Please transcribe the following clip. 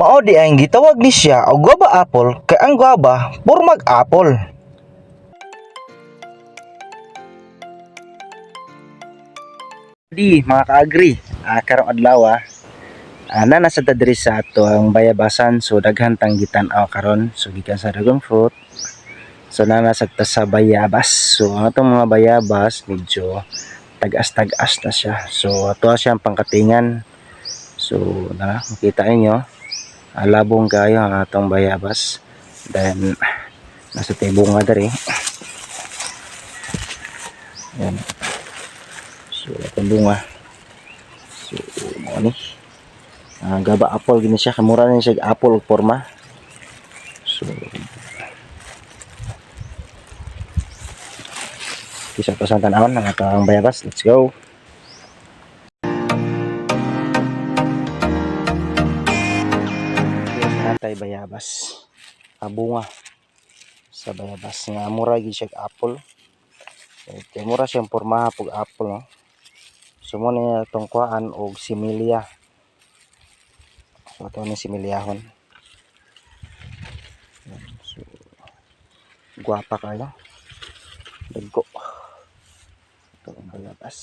Mao di ang gitawag ni siya og guava apple kay ang guava pormag apple. Di mga kaagri, karong adlaw na nasa diri sa ato ang bayabasan, so daghan tang gitan-aw karon, so gikan sa dragon fruit, so nanasagta sa bayabas. So ang atong mga bayabas medyo tagas-tagas na siya, so ato siyang pangkatingan. So makita ninyo, labong kayo ang atong bayabas, then nasa tibong nga diri. Yan, so atong bunga, so mo ni gaba apple gini siya, kamura na siya apple og forma. So isa pa sa tanawon ng atong bayabas. Let's go. Antay bayabas, bunga sa bayabas nga mura gid siya apple. Kay mura siyang porma pug apple, no. So mo ni atong kuan og similya. So ito ni similyahon. So guwapa kayo. Dagko. Ito ang bayabas.